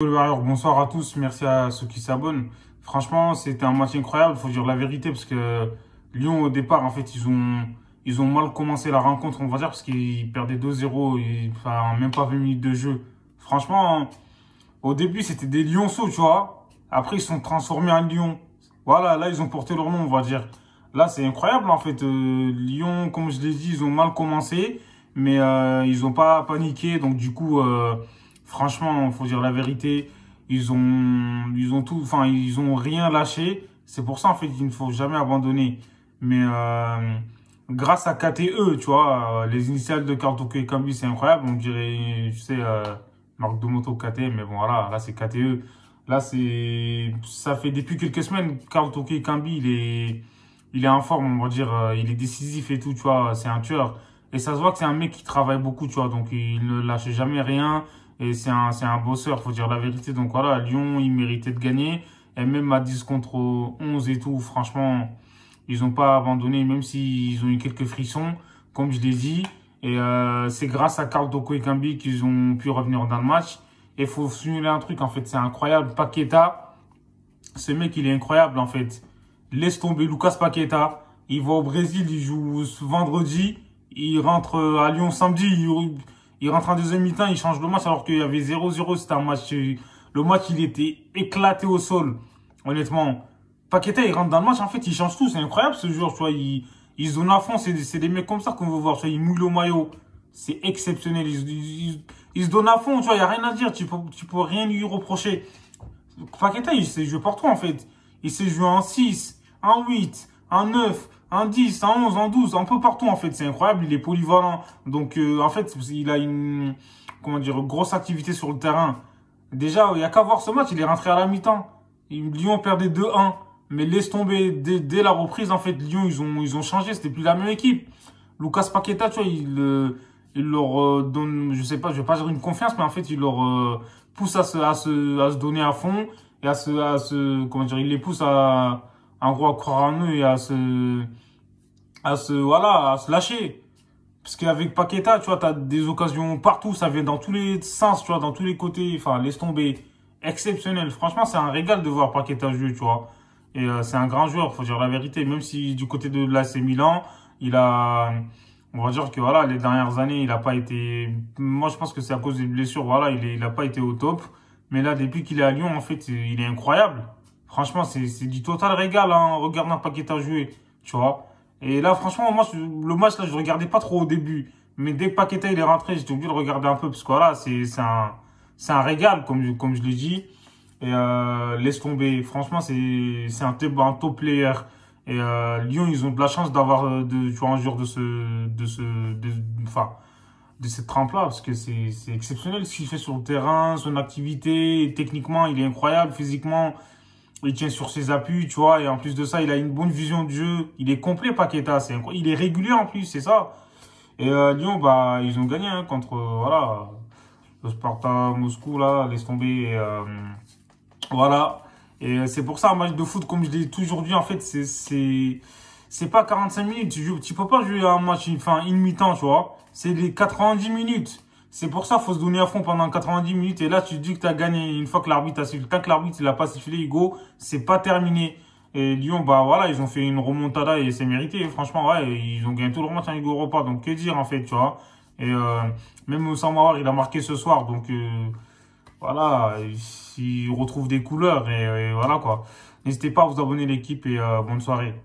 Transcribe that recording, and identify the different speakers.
Speaker 1: Alors, bonsoir à tous, merci à ceux qui s'abonnent. Franchement, c'était un match incroyable, faut dire la vérité, parce que Lyon, au départ, en fait, ils ont mal commencé la rencontre, on va dire, parce qu'ils perdaient 2-0, enfin, même pas 20 minutes de jeu. Franchement, au début, c'était des lionceaux, tu vois. Après, ils se sont transformés en Lyon. Voilà, là, ils ont porté leur nom, on va dire. Là, c'est incroyable, en fait. Lyon, comme je l'ai dit, ils ont mal commencé, mais ils ont pas paniqué. Donc, du coup, franchement, faut dire la vérité, ils ont tout, enfin, ils ont rien lâché. C'est pour ça, en fait, qu'il ne faut jamais abandonner. Mais grâce à KTE, tu vois, les initiales de Karl Toko Ekambi, c'est incroyable. On dirait, tu sais, marque de moto KTM, mais bon, voilà, là, c'est KTE. Là, ça fait depuis quelques semaines, Karl Toko Ekambi, il est en forme, on va dire, il est décisif et tout, tu vois, c'est un tueur. Et ça se voit que c'est un mec qui travaille beaucoup, tu vois, donc il ne lâche jamais rien. Et c'est un bosseur, faut dire la vérité. Donc voilà, Lyon, il méritait de gagner. Et même à 10 contre 11 et tout, franchement, ils n'ont pas abandonné, même s'ils ont eu quelques frissons, comme je l'ai dit. Et c'est grâce à Karl Toko Ekambi qu'ils ont pu revenir dans le match. Et il faut souligner un truc, en fait, c'est incroyable. Paqueta, ce mec, il est incroyable, en fait. Laisse tomber Lucas Paqueta. Il va au Brésil, il joue ce vendredi. Il rentre à Lyon samedi. Il rentre en deuxième mi-temps, il change le match alors qu'il y avait 0-0. C'était un match. Le match, il était éclaté au sol. Honnêtement. Paqueta, il rentre dans le match, en fait, il change tout. C'est incroyable ce joueur, tu vois. Il se donne à fond. C'est des mecs comme ça qu'on veut voir. Tu vois, il mouille le maillot. C'est exceptionnel. Il se donne à fond, tu vois. Il n'y a rien à dire. Tu peux rien lui reprocher. Paqueta, il sait jouer partout, en fait. Il sait jouer en 6, en 8, en 9, en 10, en 11, en 12, un peu partout, en fait. C'est incroyable, il est polyvalent. Donc, en fait, il a une, comment dire, grosse activité sur le terrain. Déjà, il n'y a qu'à voir ce match, il est rentré à la mi-temps. Lyon perdait 2-1. Mais laisse tomber, dès la reprise, en fait, Lyon, ils ont changé, c'était plus la même équipe. Lucas Paqueta, tu vois, il leur donne, je sais pas, je vais pas dire une confiance, mais en fait, il leur pousse à se donner à fond et comment dire, il les pousse en gros, à croire en eux et voilà, à se lâcher. Parce qu'avec Paqueta, tu vois, t'as des occasions partout, ça vient dans tous les sens, tu vois, dans tous les côtés, enfin, laisse tomber. Exceptionnel. Franchement, c'est un régal de voir Paqueta jouer, tu vois. Et c'est un grand joueur, faut dire la vérité. Même si du côté de l'AC Milan, on va dire que voilà, les dernières années, il a pas été. Moi, je pense que c'est à cause des blessures. Voilà, il a pas été au top. Mais là, depuis qu'il est à Lyon, en fait, il est incroyable. Franchement, c'est du total régal, hein, en regardant Paqueta jouer, tu vois. Et là, franchement, moi, le match, là, je regardais pas trop au début. Mais dès que Paqueta, il est rentré, j'étais obligé de regarder un peu. Parce que voilà, c'est un régal, comme je l'ai dit. Et laisse tomber. Franchement, c'est un top player. Et Lyon, ils ont de la chance d'avoir tu vois, un joueur enfin, de cette trempe-là, parce que c'est exceptionnel ce qu'il fait sur le terrain, son activité. Techniquement, il est incroyable. Physiquement, il tient sur ses appuis, tu vois. Et en plus de ça, il a une bonne vision de jeu. Il est complet, Paqueta. Il est régulier en plus, c'est ça. Et Lyon, bah, ils ont gagné hein, contre voilà, le Sparta Moscou, là, laisse tomber. Voilà. Et c'est pour ça, un match de foot, comme je l'ai toujours dit, en fait, c'est pas 45 minutes. Tu peux pas jouer un match, enfin, une mi-temps, tu vois. C'est les 90 minutes. C'est pour ça, faut se donner à fond pendant 90 minutes. Et là, tu te dis que tu as gagné une fois que l'arbitre a sifflé. Tant que l'arbitre, il a pas sifflé, Hugo, c'est pas terminé. Et Lyon, bah voilà, ils ont fait une remontada et c'est mérité. Franchement, ouais, ils ont gagné tout le match en Ligue Europa. Donc, que dire, en fait, tu vois. Et même Samar, il a marqué ce soir. Donc, voilà, il retrouve des couleurs et voilà quoi. N'hésitez pas à vous abonner à l'équipe et bonne soirée.